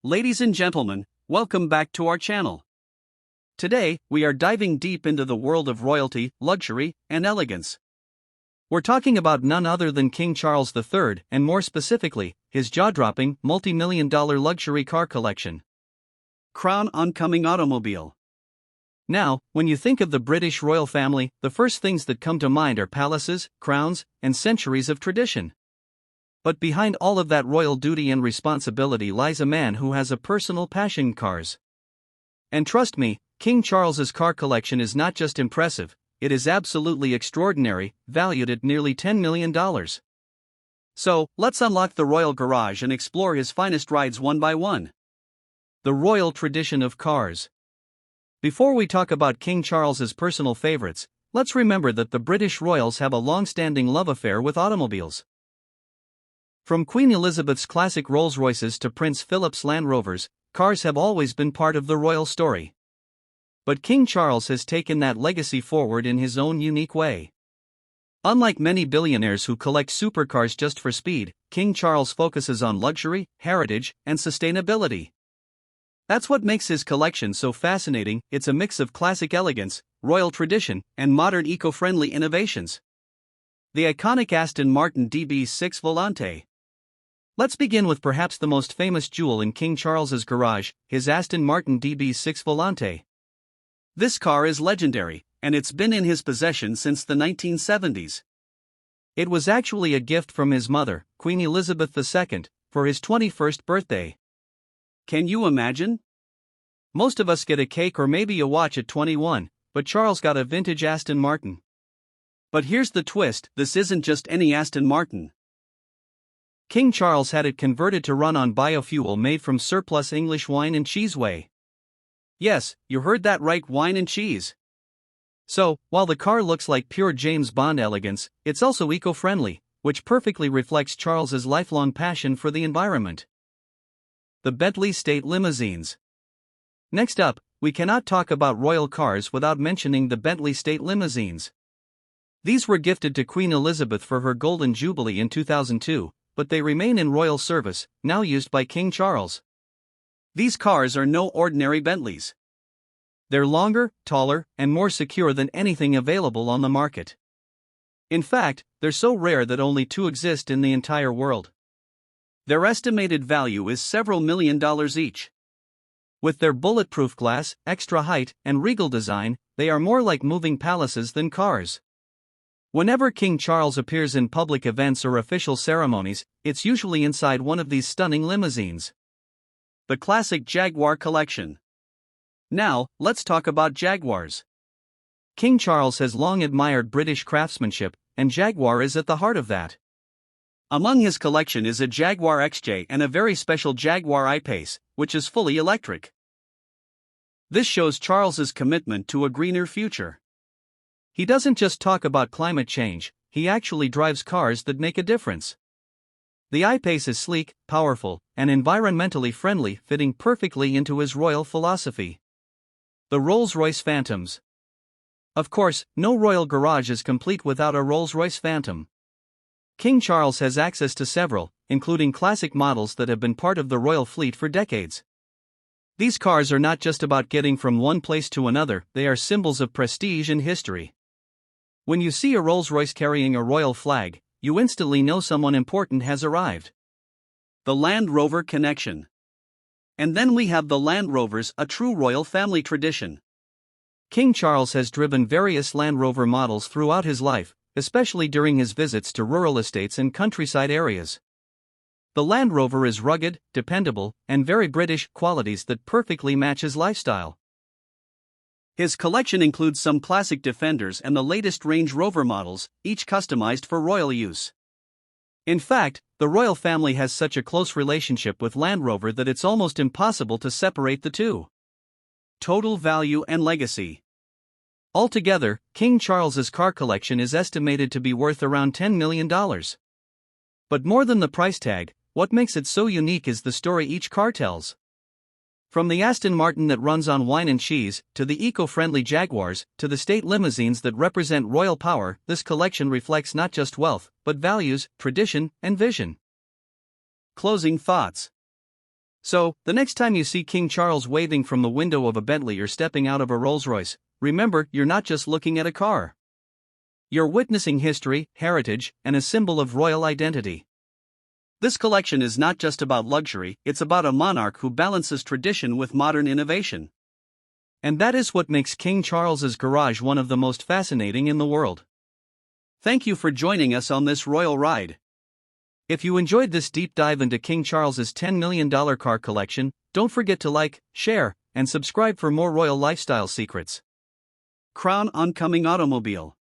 Ladies and gentlemen, welcome back to our channel. Today, we are diving deep into the world of royalty, luxury, and elegance. We're talking about none other than King Charles III, and more specifically, his jaw-dropping, multi-million-dollar luxury car collection. Crown oncoming automobile. Now, when you think of the British royal family, the first things that come to mind are palaces, crowns, and centuries of tradition. But behind all of that royal duty and responsibility lies a man who has a personal passion: cars. And trust me, King Charles's car collection is not just impressive, it is absolutely extraordinary, valued at nearly $10 million. So, let's unlock the royal garage and explore his finest rides one by one. The royal tradition of cars. Before we talk about King Charles's personal favorites, let's remember that the British royals have a long-standing love affair with automobiles. From Queen Elizabeth's classic Rolls-Royces to Prince Philip's Land Rovers, cars have always been part of the royal story. But King Charles has taken that legacy forward in his own unique way. Unlike many billionaires who collect supercars just for speed, King Charles focuses on luxury, heritage, and sustainability. That's what makes his collection so fascinating. It's a mix of classic elegance, royal tradition, and modern eco-friendly innovations. The iconic Aston Martin DB6 Volante. Let's begin with perhaps the most famous jewel in King Charles's garage, his Aston Martin DB6 Volante. This car is legendary, and it's been in his possession since the 1970s. It was actually a gift from his mother, Queen Elizabeth II, for his 21st birthday. Can you imagine? Most of us get a cake or maybe a watch at 21, but Charles got a vintage Aston Martin. But here's the twist: this isn't just any Aston Martin. King Charles had it converted to run on biofuel made from surplus English wine and cheese whey. Yes, you heard that right, wine and cheese. So, while the car looks like pure James Bond elegance, it's also eco-friendly, which perfectly reflects Charles's lifelong passion for the environment. The Bentley State Limousines. Next up, we cannot talk about royal cars without mentioning the Bentley State Limousines. These were gifted to Queen Elizabeth for her Golden Jubilee in 2002, but they remain in royal service, now used by King Charles. These cars are no ordinary Bentleys. They're longer, taller, and more secure than anything available on the market. In fact, they're so rare that only two exist in the entire world. Their estimated value is several $1 million each. With their bulletproof glass, extra height, and regal design, they are more like moving palaces than cars. Whenever King Charles appears in public events or official ceremonies, it's usually inside one of these stunning limousines. The classic Jaguar collection. Now, let's talk about Jaguars. King Charles has long admired British craftsmanship, and Jaguar is at the heart of that. Among his collection is a Jaguar XJ and a very special Jaguar I-Pace, which is fully electric. This shows Charles's commitment to a greener future. He doesn't just talk about climate change, he actually drives cars that make a difference. The I-Pace is sleek, powerful, and environmentally friendly, fitting perfectly into his royal philosophy. The Rolls-Royce Phantoms. Of course, no royal garage is complete without a Rolls-Royce Phantom. King Charles has access to several, including classic models that have been part of the royal fleet for decades. These cars are not just about getting from one place to another, they are symbols of prestige and history. When you see a Rolls-Royce carrying a royal flag, you instantly know someone important has arrived. The Land Rover connection. And then we have the Land Rovers, a true royal family tradition. King Charles has driven various Land Rover models throughout his life, especially during his visits to rural estates and countryside areas. The Land Rover is rugged, dependable, and very British, qualities that perfectly match his lifestyle. His collection includes some classic Defenders and the latest Range Rover models, each customized for royal use. In fact, the royal family has such a close relationship with Land Rover that it's almost impossible to separate the two. Total value and legacy. Altogether, King Charles's car collection is estimated to be worth around $10 million. But more than the price tag, what makes it so unique is the story each car tells. From the Aston Martin that runs on wine and cheese, to the eco-friendly Jaguars, to the state limousines that represent royal power, this collection reflects not just wealth, but values, tradition, and vision. Closing thoughts. So, the next time you see King Charles waving from the window of a Bentley or stepping out of a Rolls-Royce, remember, you're not just looking at a car. You're witnessing history, heritage, and a symbol of royal identity. This collection is not just about luxury, it's about a monarch who balances tradition with modern innovation. And that is what makes King Charles's garage one of the most fascinating in the world. Thank you for joining us on this royal ride. If you enjoyed this deep dive into King Charles's $10 million car collection, don't forget to like, share, and subscribe for more royal lifestyle secrets. Crown Oncoming Automobile.